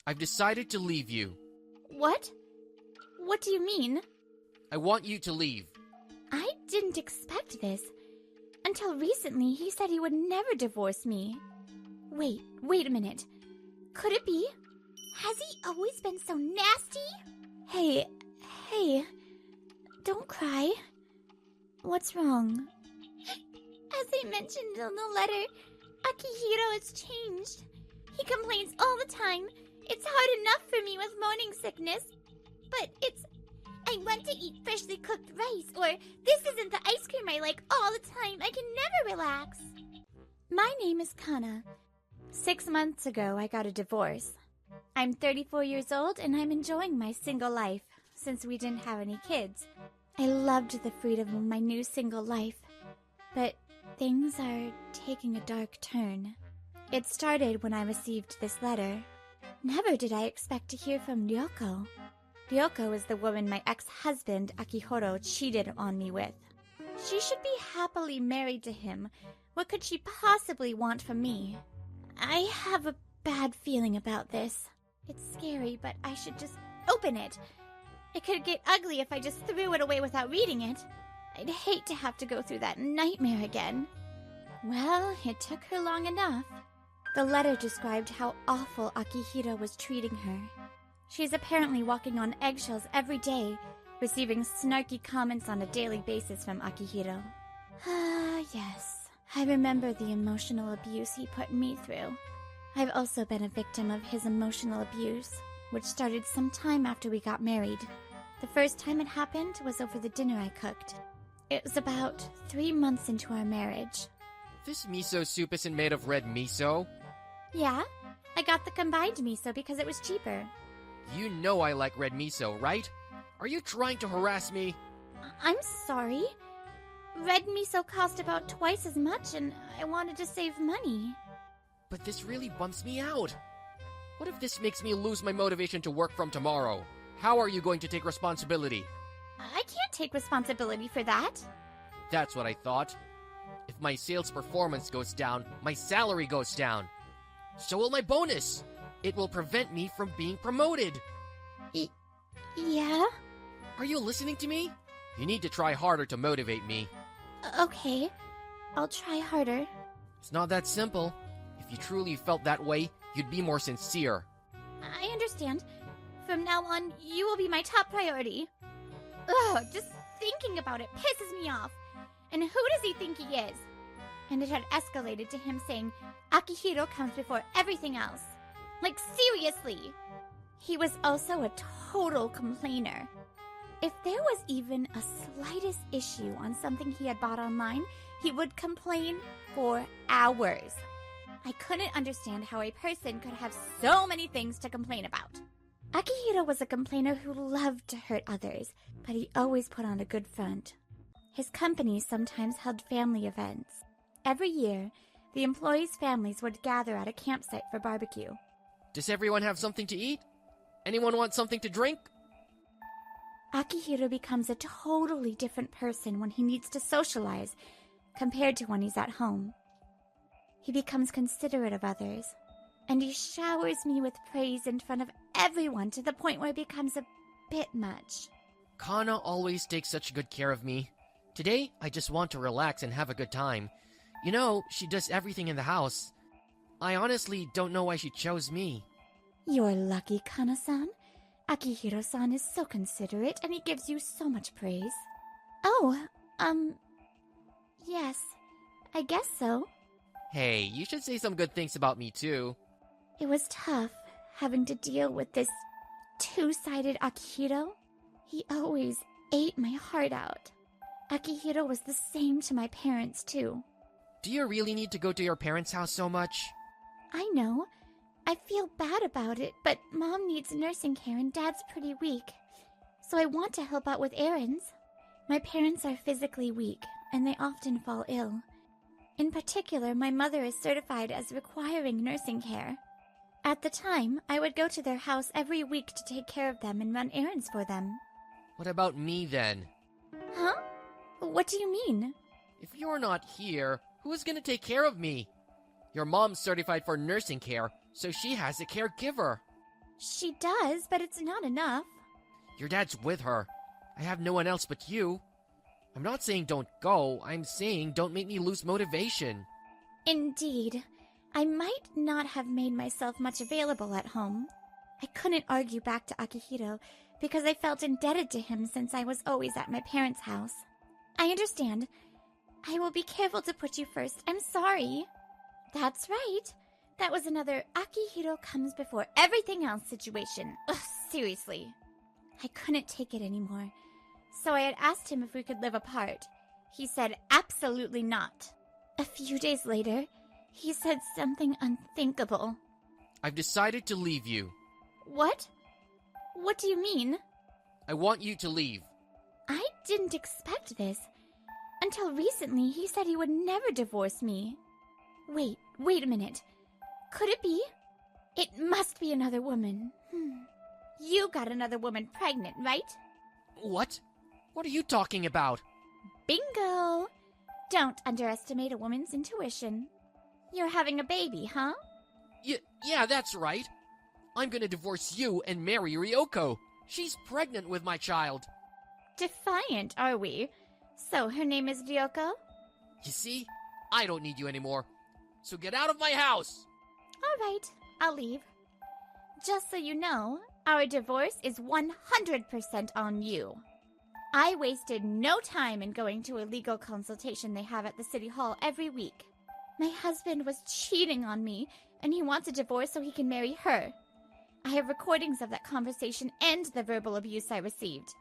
I've decided to leave you. What? What do you mean? I want you to leave. I didn't expect this. Until recently, he said he would never divorce me. Wait a minute. Could it be? Has he always been so nasty? Hey, don't cry. What's wrong? As I mentioned in the letter, Akihiro has changed. He complains all the time. It's hard enough for me with morning sickness. But I want to eat freshly cooked rice, or this isn't the ice cream I like all the time. I can never relax. My name is Kana. 6 months ago, I got a divorce. I'm 34 years old, and I'm enjoying my single life, since we didn't have any kids. I loved the freedom of my new single life. But things are taking a dark turn. It started when I received this letter. Never did I expect to hear from Ryoko. Ryoko is the woman my ex-husband Akihiro cheated on me with. She should be happily married to him. What could she possibly want from me? I have a bad feeling about this. It's scary, but I should just open it. It could get ugly if I just threw it away without reading it. I'd hate to have to go through that nightmare again. Well, it took her long enough. The letter described how awful Akihiro was treating her. She's apparently walking on eggshells every day, receiving snarky comments on a daily basis from Akihiro. Ah, yes. I remember the emotional abuse he put me through. I've also been a victim of his emotional abuse, which started some time after we got married. The first time it happened was over the dinner I cooked. It was about 3 months into our marriage. This miso soup isn't made of red miso. Yeah, I got the combined miso because it was cheaper. You know I like red miso, right? Are you trying to harass me? I'm sorry. Red miso cost about twice as much, and I wanted to save money. But this really bumps me out. What if this makes me lose my motivation to work from tomorrow? How are you going to take responsibility? I can't take responsibility for that. That's what I thought. If my sales performance goes down, my salary goes down. So will my bonus. It will prevent me from being promoted. Yeah? Are you listening to me? You need to try harder to motivate me. Okay. I'll try harder. It's not that simple. If you truly felt that way, you'd be more sincere. I understand. From now on, you will be my top priority. Ugh, just thinking about it pisses me off. And who does he think he is? And it had escalated to him saying, Akihiro comes before everything else. Like, seriously! He was also a total complainer. If there was even a slightest issue on something he had bought online, he would complain for hours. I couldn't understand how a person could have so many things to complain about. Akihiro was a complainer who loved to hurt others, but he always put on a good front. His company sometimes held family events. Every year, the employees' families would gather at a campsite for barbecue. Does everyone have something to eat? Anyone want something to drink? Akihiro becomes a totally different person when he needs to socialize compared to when he's at home. He becomes considerate of others, and he showers me with praise in front of everyone to the point where it becomes a bit much. Kana always takes such good care of me. Today, I just want to relax and have a good time. You know, she does everything in the house. I honestly don't know why she chose me. You're lucky, Kana-san. Akihiro-san is so considerate, and he gives you so much praise. Oh, yes, I guess so. Hey, you should say some good things about me too. It was tough, having to deal with this two-sided Akihiro. He always ate my heart out. Akihiro was the same to my parents, too. Do you really need to go to your parents' house so much? I know. I feel bad about it, but Mom needs nursing care and Dad's pretty weak. So I want to help out with errands. My parents are physically weak, and they often fall ill. In particular, my mother is certified as requiring nursing care. At the time, I would go to their house every week to take care of them and run errands for them. What about me then? Huh? What do you mean? If you're not here, who's gonna take care of me? Your mom's certified for nursing care, so she has a caregiver. She does, but it's not enough. Your dad's with her. I have no one else but you. I'm not saying don't go, I'm saying don't make me lose motivation. Indeed. I might not have made myself much available at home. I couldn't argue back to Akihiro because I felt indebted to him since I was always at my parents' house. I understand. I will be careful to put you first. I'm sorry. That's right. That was another Akihiro comes before everything else situation. Ugh, seriously. I couldn't take it anymore. So I had asked him if we could live apart. He said absolutely not. A few days later, he said something unthinkable. I've decided to leave you. What? What do you mean? I want you to leave. I didn't expect this. Until recently, he said he would never divorce me. Wait a minute. Could it be? It must be another woman. You got another woman pregnant, right? What? What are you talking about? Bingo! Don't underestimate a woman's intuition. You're having a baby, huh? Yeah, that's right. I'm gonna divorce you and marry Ryoko. She's pregnant with my child. Defiant, are we? So her name is Ryoko? You see? I don't need you anymore. So get out of my house! All right, I'll leave. Just so you know, our divorce is 100% on you. I wasted no time in going to a legal consultation they have at the city hall every week. My husband was cheating on me, and he wants a divorce so he can marry her. I have recordings of that conversation and the verbal abuse I received.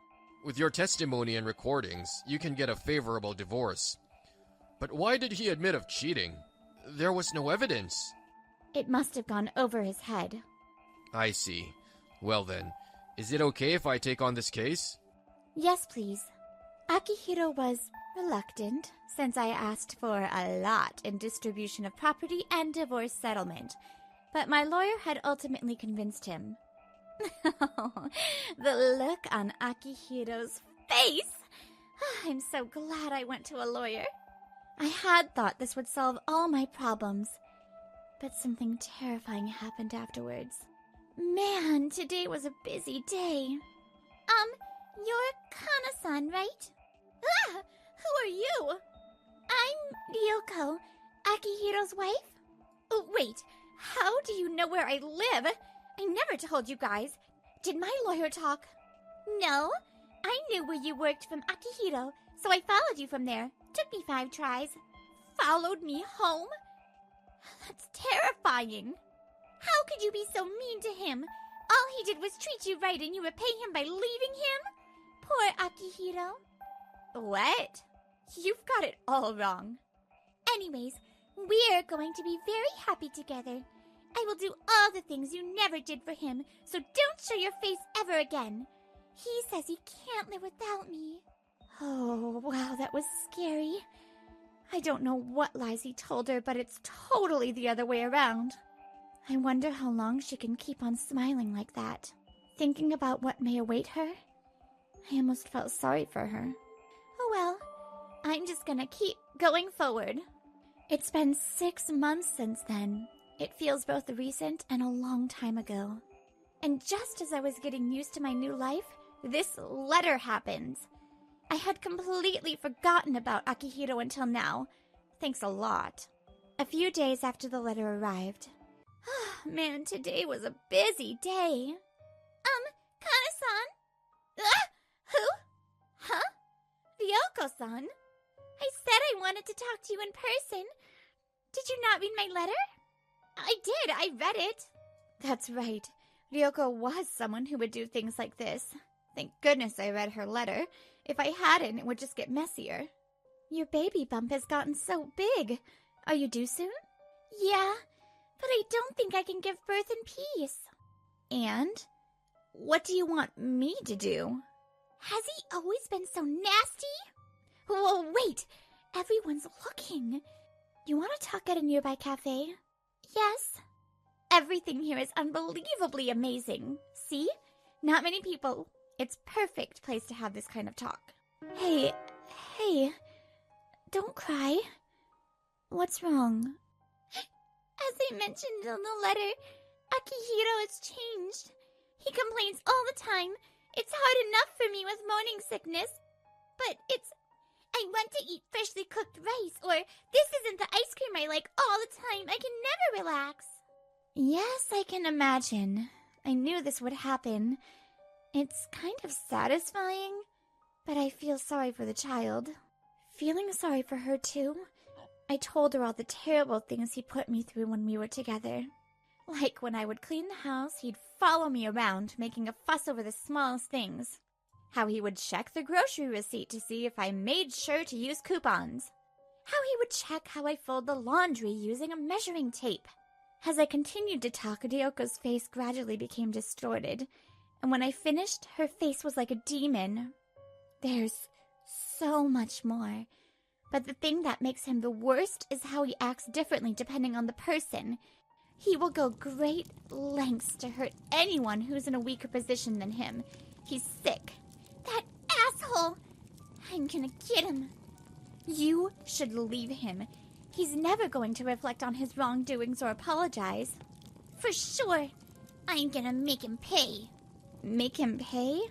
With your testimony and recordings, you can get a favorable divorce. But why did he admit of cheating? There was no evidence. It must have gone over his head. I see. Well then, is it okay if I take on this case? Yes, please. Akihiro was reluctant, since I asked for a lot in distribution of property and divorce settlement. But my lawyer had ultimately convinced him. The look on Akihiro's face! I'm so glad I went to a lawyer. I had thought this would solve all my problems. But something terrifying happened afterwards. Man, today was a busy day. You're Kana-san, right? Ah! Who are you? I'm Ryoko, Akihiro's wife. Oh, wait. How do you know where I live? I never told you guys. Did my lawyer talk? No. I knew where you worked from Akihiro, so I followed you from there. Took me 5 tries. Followed me home? That's terrifying. How could you be so mean to him? All he did was treat you right and you repay him by leaving him? Poor Akihiro. What? You've got it all wrong. Anyways, we're going to be very happy together. I will do all the things you never did for him, so don't show your face ever again. He says he can't live without me. Oh, wow, that was scary. I don't know what lies he told her, but it's totally the other way around. I wonder how long she can keep on smiling like that. Thinking about what may await her, I almost felt sorry for her. Oh well, I'm just gonna keep going forward. It's been 6 months since then. It feels both recent and a long time ago. And just as I was getting used to my new life, this letter happens. I had completely forgotten about Akihiro until now. Thanks a lot. A few days after the letter arrived. Man, today was a busy day. Kana-san? Who? Huh? Ryoko-san? I said I wanted to talk to you in person. Did you not read my letter? I did. I read it. That's right. Ryoko was someone who would do things like this. Thank goodness I read her letter. If I hadn't, it would just get messier. Your baby bump has gotten so big. Are you due soon? Yeah, but I don't think I can give birth in peace. And? What do you want me to do? Has he always been so nasty? Whoa, wait! Everyone's looking. You want to talk at a nearby cafe? Yes. Everything here is unbelievably amazing. See? Not many people. It's perfect place to have this kind of talk. Hey, don't cry. What's wrong? As I mentioned in the letter, Akihiro has changed. He complains all the time. It's hard enough for me with morning sickness. But I want to eat freshly cooked rice, or this isn't the ice cream I like all the time. I can never relax. Yes, I can imagine. I knew this would happen. It's kind of satisfying, but I feel sorry for the child. Feeling sorry for her, too, I told her all the terrible things he put me through when we were together. Like when I would clean the house, he'd follow me around, making a fuss over the smallest things. How he would check the grocery receipt to see if I made sure to use coupons. How he would check how I fold the laundry using a measuring tape. As I continued to talk, Ryoko's face gradually became distorted, and when I finished, her face was like a demon. There's so much more, but the thing that makes him the worst is how he acts differently depending on the person. He will go great lengths to hurt anyone who's in a weaker position than him. He's sick. That asshole! I'm gonna get him. You should leave him. He's never going to reflect on his wrongdoings or apologize. For sure. I'm gonna make him pay. Make him pay?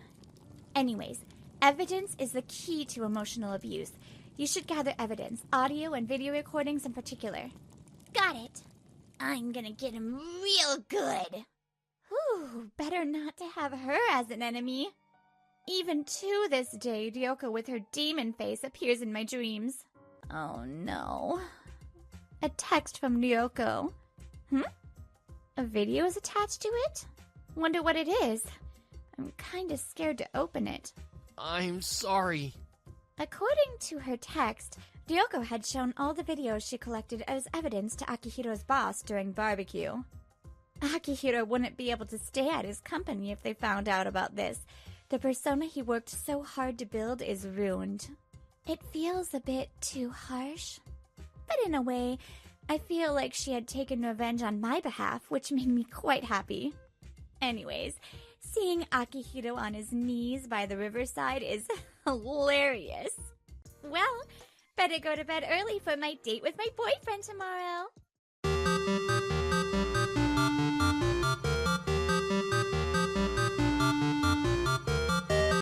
Anyways, evidence is the key to emotional abuse. You should gather evidence, audio and video recordings in particular. Got it. I'm gonna get him real good. Whew, better not to have her as an enemy. Even to this day, Ryoko with her demon face appears in my dreams. Oh no. A text from Ryoko. A video is attached to it? Wonder what it is. I'm kinda scared to open it. I'm sorry. According to her text, Ryoko had shown all the videos she collected as evidence to Akihiro's boss during barbecue. Akihiro wouldn't be able to stay at his company if they found out about this. The persona he worked so hard to build is ruined. It feels a bit too harsh. But in a way, I feel like she had taken revenge on my behalf, which made me quite happy. Anyways, seeing Akihiro on his knees by the riverside is hilarious. Well, better go to bed early for my date with my boyfriend tomorrow.